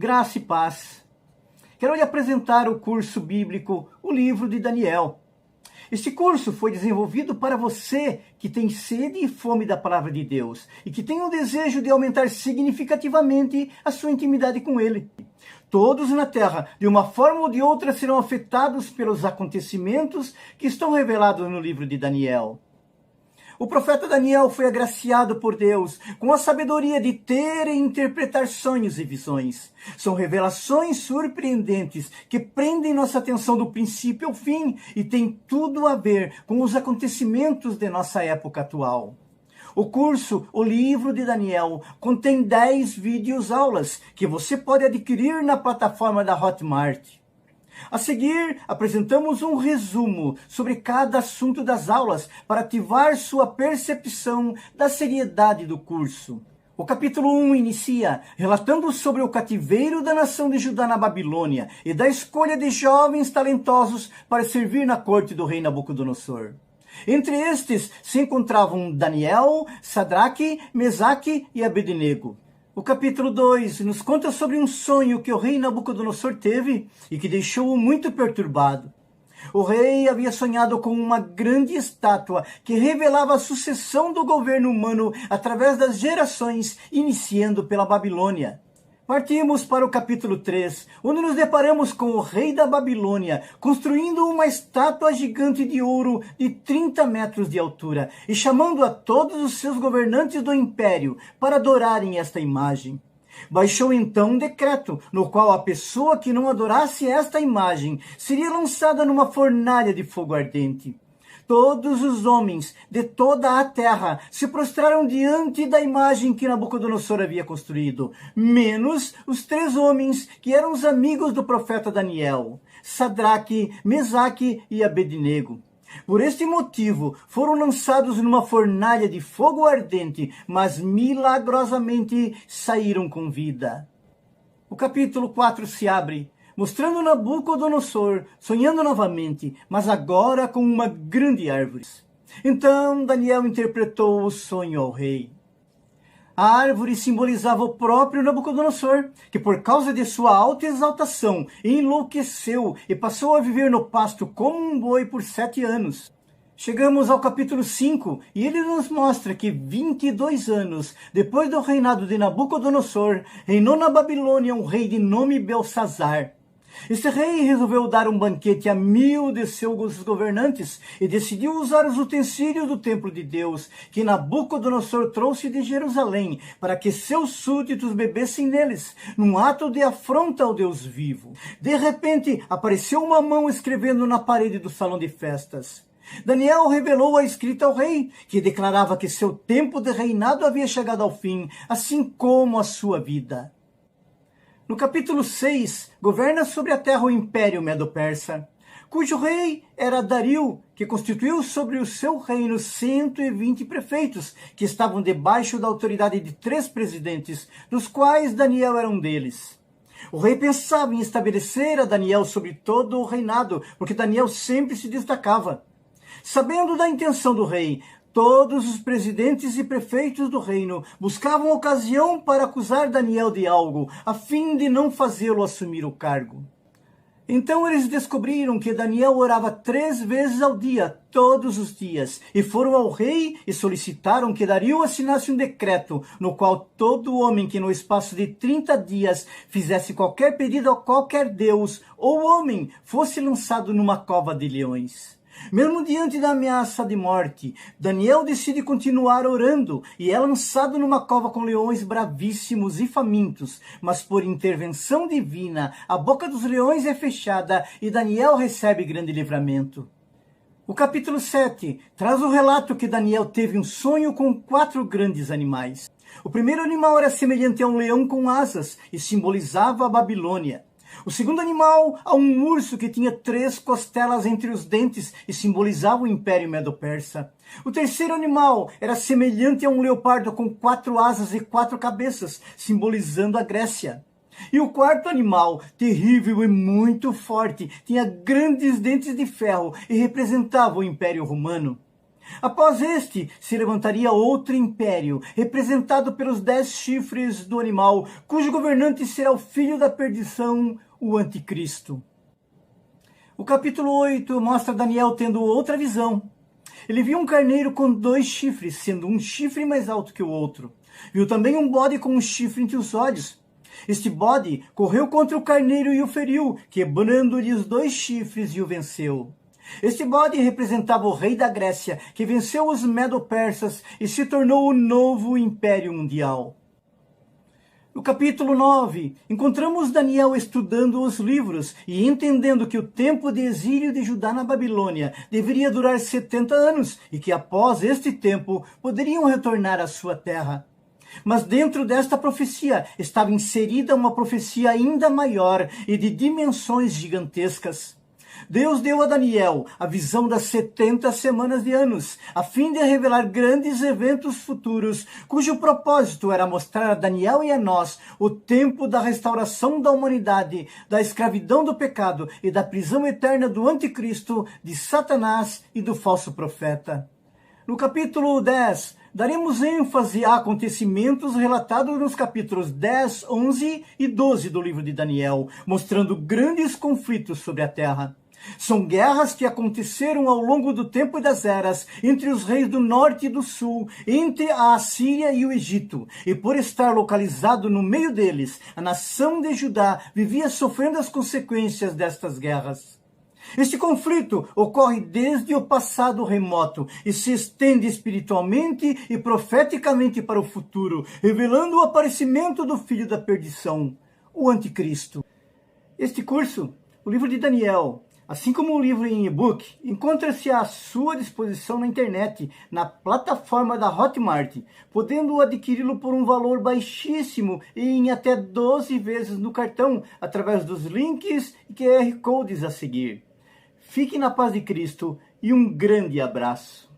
Graça e paz. Quero lhe apresentar o curso bíblico, o livro de Daniel. Este curso foi desenvolvido para você que tem sede e fome da palavra de Deus e que tem o desejo de aumentar significativamente a sua intimidade com Ele. Todos na Terra, de uma forma ou de outra, serão afetados pelos acontecimentos que estão revelados no livro de Daniel. O profeta Daniel foi agraciado por Deus com a sabedoria de ter e interpretar sonhos e visões. São revelações surpreendentes que prendem nossa atenção do princípio ao fim e têm tudo a ver com os acontecimentos de nossa época atual. O curso, o livro de Daniel, contém 10 vídeos-aulas que você pode adquirir na plataforma da Hotmart. A seguir, apresentamos um resumo sobre cada assunto das aulas para ativar sua percepção da seriedade do curso. O capítulo 1 inicia relatando sobre o cativeiro da nação de Judá na Babilônia e da escolha de jovens talentosos para servir na corte do rei Nabucodonosor. Entre estes se encontravam Daniel, Sadraque, Mesaque e Abednego. O capítulo 2 nos conta sobre um sonho que o rei Nabucodonosor teve e que deixou-o muito perturbado. O rei havia sonhado com uma grande estátua que revelava a sucessão do governo humano através das gerações, iniciando pela Babilônia. Partimos para o capítulo 3, onde nos deparamos com o rei da Babilônia, construindo uma estátua gigante de ouro de 30 metros de altura e chamando a todos os seus governantes do império para adorarem esta imagem. Baixou então um decreto, no qual a pessoa que não adorasse esta imagem seria lançada numa fornalha de fogo ardente. Todos os homens de toda a terra se prostraram diante da imagem que Nabucodonosor havia construído, menos os 3 homens que eram os amigos do profeta Daniel, Sadraque, Mesaque e Abednego. Por este motivo, foram lançados numa fornalha de fogo ardente, mas milagrosamente saíram com vida. O capítulo 4 se abre, mostrando Nabucodonosor sonhando novamente, mas agora com uma grande árvore. Então Daniel interpretou o sonho ao rei. A árvore simbolizava o próprio Nabucodonosor, que por causa de sua alta exaltação enlouqueceu e passou a viver no pasto como um boi por 7 anos. Chegamos ao capítulo 5 e ele nos mostra que 22 anos depois do reinado de Nabucodonosor, reinou na Babilônia um rei de nome Belsazar. Este rei resolveu dar um banquete a 1000 de seus governantes e decidiu usar os utensílios do templo de Deus que Nabucodonosor trouxe de Jerusalém para que seus súditos bebessem neles, num ato de afronta ao Deus vivo. De repente, apareceu uma mão escrevendo na parede do salão de festas. Daniel revelou a escrita ao rei, que declarava que seu tempo de reinado havia chegado ao fim, assim como a sua vida. No capítulo 6, governa sobre a terra o Império Medo-Persa, cujo rei era Dario, que constituiu sobre o seu reino 120 prefeitos, que estavam debaixo da autoridade de 3 presidentes, dos quais Daniel era um deles. O rei pensava em estabelecer a Daniel sobre todo o reinado, porque Daniel sempre se destacava. Sabendo da intenção do rei, todos os presidentes e prefeitos do reino buscavam ocasião para acusar Daniel de algo, a fim de não fazê-lo assumir o cargo. Então eles descobriram que Daniel orava 3 vezes ao dia, todos os dias, e foram ao rei e solicitaram que Dario assinasse um decreto, no qual todo homem que no espaço de 30 dias fizesse qualquer pedido a qualquer deus ou homem fosse lançado numa cova de leões. Mesmo diante da ameaça de morte, Daniel decide continuar orando e é lançado numa cova com leões bravíssimos e famintos, mas por intervenção divina, a boca dos leões é fechada e Daniel recebe grande livramento. O capítulo 7 traz o relato que Daniel teve um sonho com 4 grandes animais. O primeiro animal era semelhante a um leão com asas e simbolizava a Babilônia. O segundo animal, a um urso que tinha 3 costelas entre os dentes e simbolizava o Império Medo-Persa. O terceiro animal era semelhante a um leopardo com 4 asas e 4 cabeças, simbolizando a Grécia. E o quarto animal, terrível e muito forte, tinha grandes dentes de ferro e representava o Império Romano. Após este, se levantaria outro império, representado pelos 10 chifres do animal, cujo governante será o filho da perdição, o anticristo. O capítulo 8 mostra Daniel tendo outra visão. Ele viu um carneiro com 2 chifres, sendo um chifre mais alto que o outro. Viu também um bode com um chifre entre os olhos. Este bode correu contra o carneiro e o feriu, quebrando-lhe os 2 chifres e o venceu. Este bode representava o rei da Grécia, que venceu os medo-persas e se tornou o novo império mundial. No capítulo 9, encontramos Daniel estudando os livros e entendendo que o tempo de exílio de Judá na Babilônia deveria durar 70 anos e que após este tempo poderiam retornar à sua terra. Mas dentro desta profecia estava inserida uma profecia ainda maior e de dimensões gigantescas. Deus deu a Daniel a visão das 70 semanas de anos, a fim de revelar grandes eventos futuros, cujo propósito era mostrar a Daniel e a nós o tempo da restauração da humanidade, da escravidão do pecado e da prisão eterna do anticristo, de Satanás e do falso profeta. No capítulo 10, daremos ênfase a acontecimentos relatados nos capítulos 10, 11 e 12 do livro de Daniel, mostrando grandes conflitos sobre a terra. São guerras que aconteceram ao longo do tempo e das eras, entre os reis do norte e do sul, entre a Assíria e o Egito. E por estar localizado no meio deles, a nação de Judá vivia sofrendo as consequências destas guerras. Este conflito ocorre desde o passado remoto e se estende espiritualmente e profeticamente para o futuro, revelando o aparecimento do filho da perdição, o anticristo. Este curso, o livro de Daniel, assim como o livro em e-book, encontra-se à sua disposição na internet, na plataforma da Hotmart, podendo adquiri-lo por um valor baixíssimo e em até 12 vezes no cartão, através dos links e QR Codes a seguir. Fique na paz de Cristo e um grande abraço.